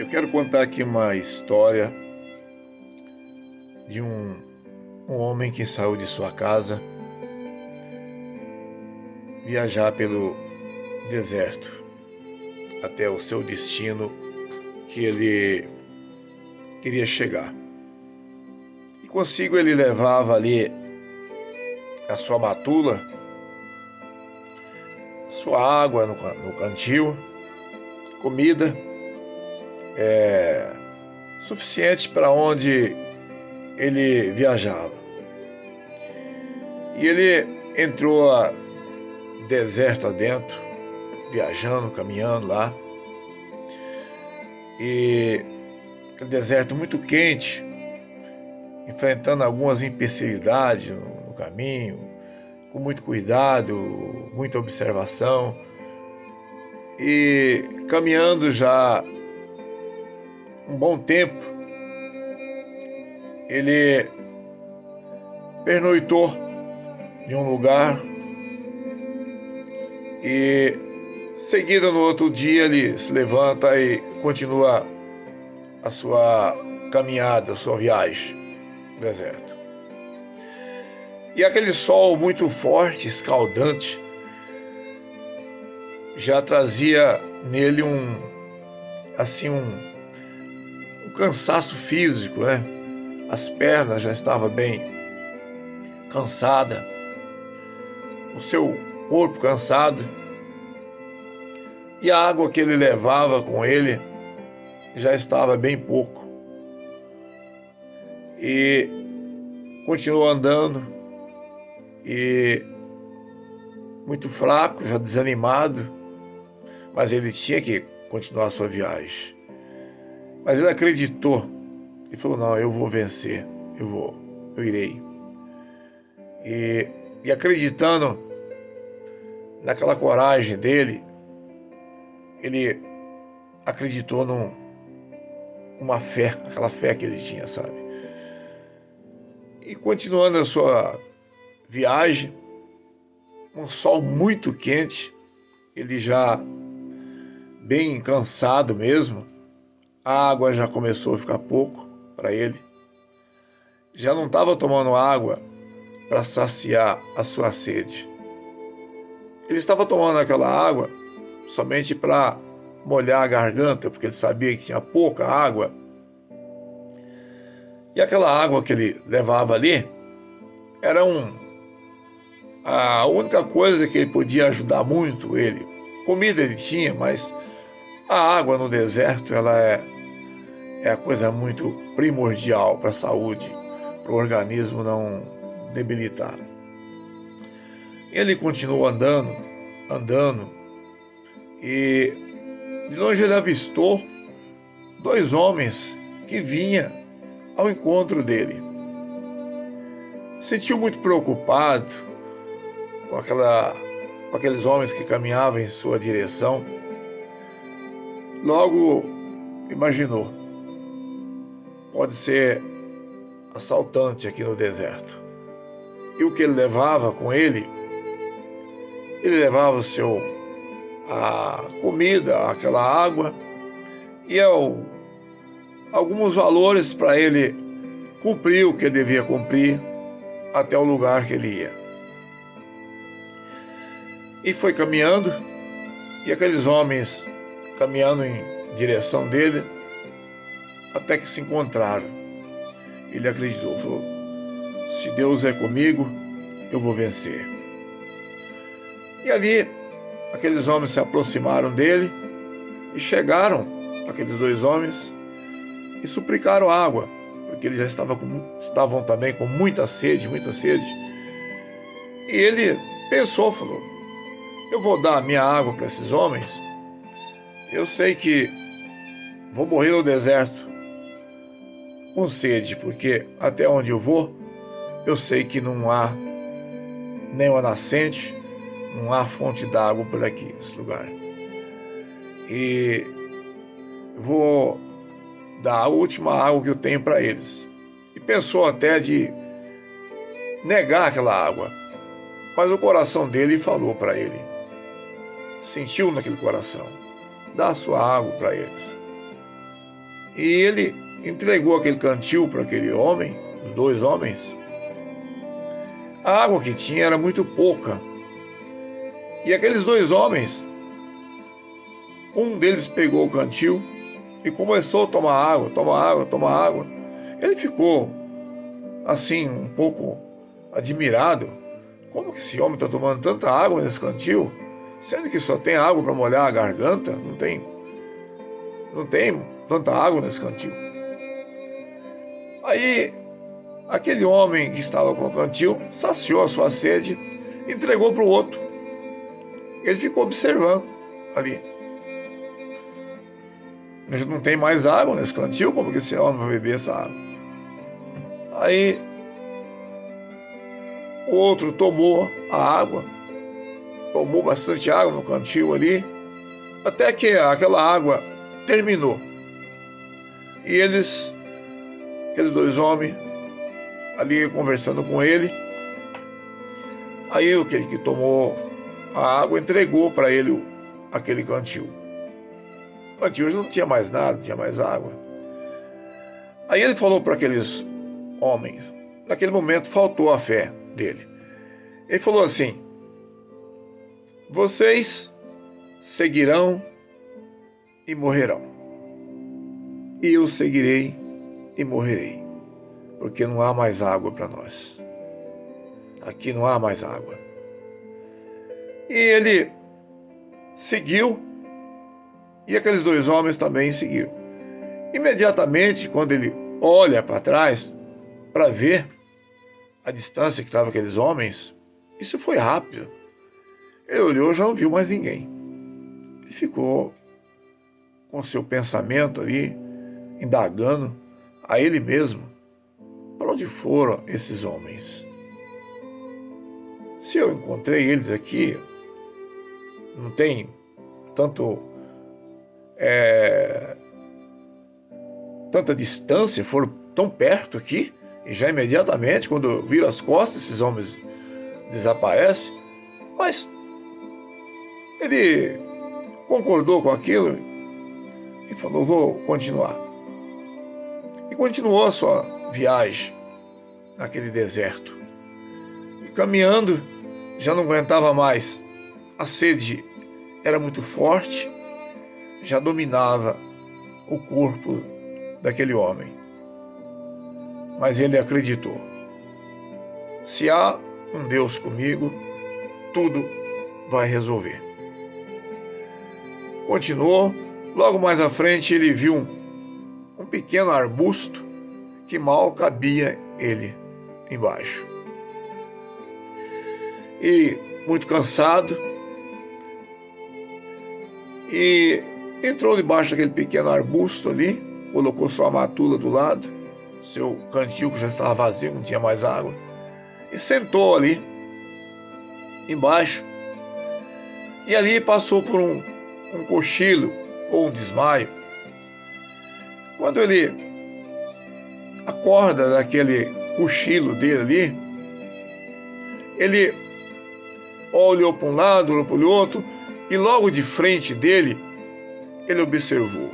Eu quero contar aqui uma história de um homem que saiu de sua casa viajar pelo deserto até o seu destino que ele queria chegar. E consigo ele levava ali a sua matula, sua água no cantil, comida suficiente para onde ele viajava. E ele entrou deserto adentro, viajando, caminhando lá. E aquele deserto muito quente, enfrentando algumas imbecilidades no caminho, com muito cuidado, muita observação. E caminhando já um bom tempo, ele pernoitou em um lugar e, seguida, no outro dia, ele se levanta e continua a sua caminhada, a sua viagem no deserto. E aquele sol muito forte, escaldante, já trazia nele um cansaço físico, né? As pernas já estavam bem cansadas, o seu corpo cansado, e a água que ele levava com ele já estava bem pouco. E continuou andando, e muito fraco, já desanimado, mas ele tinha que continuar a sua viagem. Mas ele acreditou e falou: não, eu vou vencer, eu irei. E acreditando naquela coragem dele, ele acreditou numa fé, aquela fé que ele tinha, sabe? E continuando a sua viagem, um sol muito quente, ele já bem cansado mesmo, a água já começou a ficar pouco para ele, já não estava tomando água para saciar a sua sede. Ele estava tomando aquela água somente para molhar a garganta, porque ele sabia que tinha pouca água. E aquela água que ele levava ali era a única coisa que ele podia ajudar muito ele. Comida ele tinha, mas a água no deserto ela é a coisa muito primordial para a saúde, para o organismo não debilitar. Ele continuou andando, e de longe ele avistou dois homens que vinham ao encontro dele. Sentiu muito preocupado com aqueles homens que caminhavam em sua direção. Logo imaginou: pode ser assaltante aqui no deserto. E o que ele levava com ele? Ele levava a comida, aquela água e alguns valores para ele cumprir o que ele devia cumprir até o lugar que ele ia. E foi caminhando, e aqueles homens caminhando em direção dele, até que se encontraram. Ele acreditou, falou: se Deus é comigo, eu vou vencer. E ali, aqueles homens se aproximaram dele e chegaram, aqueles dois homens, e suplicaram água, porque eles já estavam também com muita sede, muita sede. E ele pensou, falou: eu vou dar a minha água para esses homens, eu sei que vou morrer no deserto com sede, porque até onde eu vou, eu sei que não há nenhuma nascente, não há fonte d'água por aqui, nesse lugar. E vou dar a última água que eu tenho para eles. E pensou até de negar aquela água, mas o coração dele falou para ele, sentiu naquele coração: dá a sua água para eles. E ele entregou aquele cantil para aquele homem, os dois homens. A água que tinha era muito pouca. E aqueles dois homens, um deles pegou o cantil e começou a tomar água, tomar água, tomar água. Ele ficou assim, um pouco admirado. Como que esse homem está tomando tanta água nesse cantil, sendo que só tem água para molhar a garganta? Não tem tanta água nesse cantil. Aí, aquele homem que estava com o cantil saciou a sua sede, entregou para o outro. Ele ficou observando ali. Mas não tem mais água nesse cantil, como que esse homem vai beber essa água? Aí, o outro tomou a água, tomou bastante água no cantil ali, até que aquela água terminou. E aqueles dois homens, ali conversando com ele, aí aquele que tomou a água entregou para ele aquele cantil. O cantil já não tinha mais nada, não tinha mais água. Aí ele falou para aqueles homens, naquele momento faltou a fé dele. Ele falou assim: vocês seguirão e morrerão, e eu seguirei e morrerei, porque não há mais água para nós. Aqui não há mais água. E ele seguiu, e aqueles dois homens também seguiram. Imediatamente, quando ele olha para trás para ver a distância que estavam aqueles homens, isso foi rápido. Ele olhou, já não viu mais ninguém. Ele ficou com seu pensamento ali, indagando a ele mesmo: para onde foram esses homens? Se eu encontrei eles aqui, não tem tanta distância, foram tão perto aqui, e já imediatamente, quando viram as costas, esses homens desaparecem. Mas ele concordou com aquilo e falou: vou continuar. E continuou a sua viagem naquele deserto. E caminhando, já não aguentava mais. A sede era muito forte, já dominava o corpo daquele homem. Mas ele acreditou: se há um Deus comigo, tudo vai resolver. Continuou. Logo mais à frente ele viu um pequeno arbusto que mal cabia ele embaixo. E muito cansado, e entrou debaixo daquele pequeno arbusto ali, colocou sua matula do lado, seu cantil que já estava vazio, não tinha mais água, e sentou ali embaixo. E ali passou por um cochilo ou um desmaio. Quando ele acorda daquele cochilo dele ali, ele olhou para um lado, olhou para o outro, e logo de frente dele, ele observou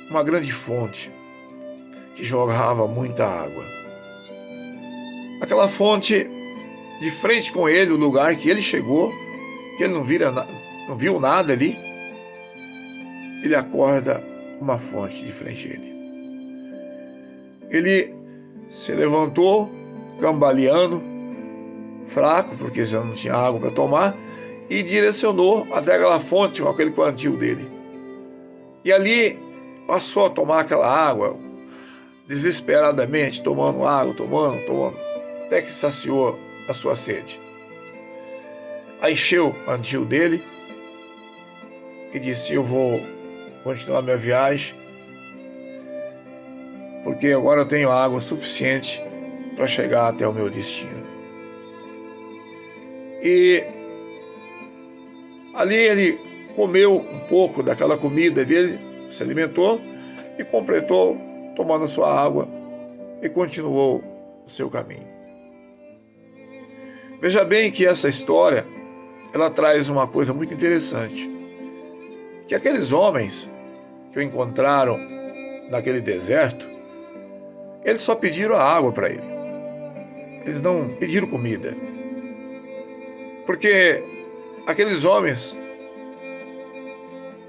uma grande fonte que jorrava muita água. Aquela fonte, de frente com ele, o lugar que ele chegou, que ele não viu nada ali, ele acorda uma fonte de frente a ele. Ele se levantou, cambaleando, fraco, porque já não tinha água para tomar, e direcionou até aquela fonte com aquele cantil dele. E ali passou a tomar aquela água, desesperadamente, tomando água, tomando, até que saciou a sua sede. Aí encheu o cantil dele e disse: eu vou continuar minha viagem, porque agora eu tenho água suficiente para chegar até o meu destino. E ali ele comeu um pouco daquela comida dele, se alimentou e completou tomando sua água e continuou o seu caminho. Veja bem que essa história, ela traz uma coisa muito interessante, que aqueles homens que o encontraram naquele deserto, eles só pediram a água para ele. Eles não pediram comida. Porque aqueles homens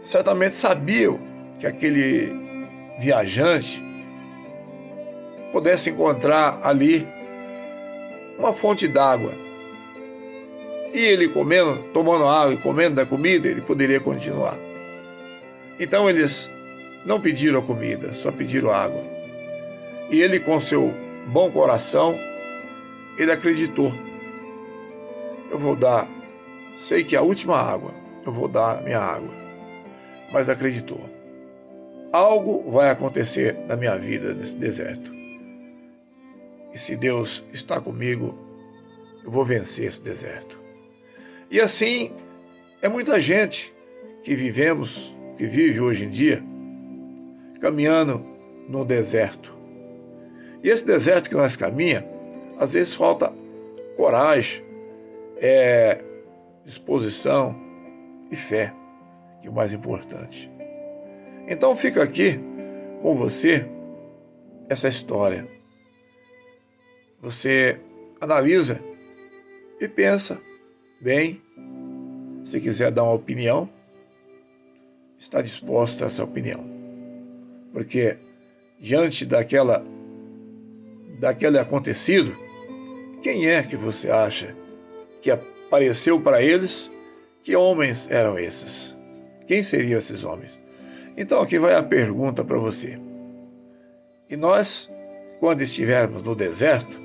certamente sabiam que aquele viajante pudesse encontrar ali uma fonte d'água. E ele comendo, tomando água e comendo da comida, ele poderia continuar. Então eles não pediram a comida, só pediram água. E ele, com seu bom coração, ele acreditou. Eu vou dar, sei que é a última água, eu vou dar minha água. Mas acreditou. Algo vai acontecer na minha vida nesse deserto. E se Deus está comigo, eu vou vencer esse deserto. E assim, é muita gente que vive hoje em dia, caminhando no deserto. E esse deserto que nós caminhamos, às vezes falta coragem, disposição e fé, que é o mais importante. Então fica aqui com você essa história. Você analisa e pensa bem. Se quiser dar uma opinião, está disposto a essa opinião. Porque diante daquele acontecido, quem é que você acha que apareceu para eles? Que homens eram esses? Quem seriam esses homens? Então aqui vai a pergunta para você. E nós, quando estivermos no deserto,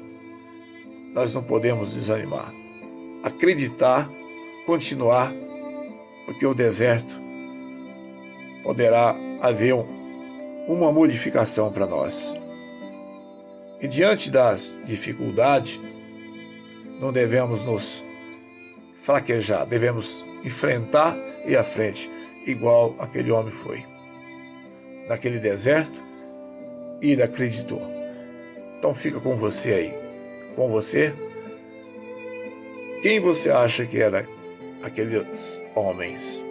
nós não podemos desanimar. Acreditar, continuar, porque o deserto poderá haver uma modificação para nós. E diante das dificuldades, não devemos nos fraquejar, devemos enfrentar e ir à frente, igual aquele homem foi. Naquele deserto, e ele acreditou. Então fica com você aí. Com você, quem você acha que era aqueles homens?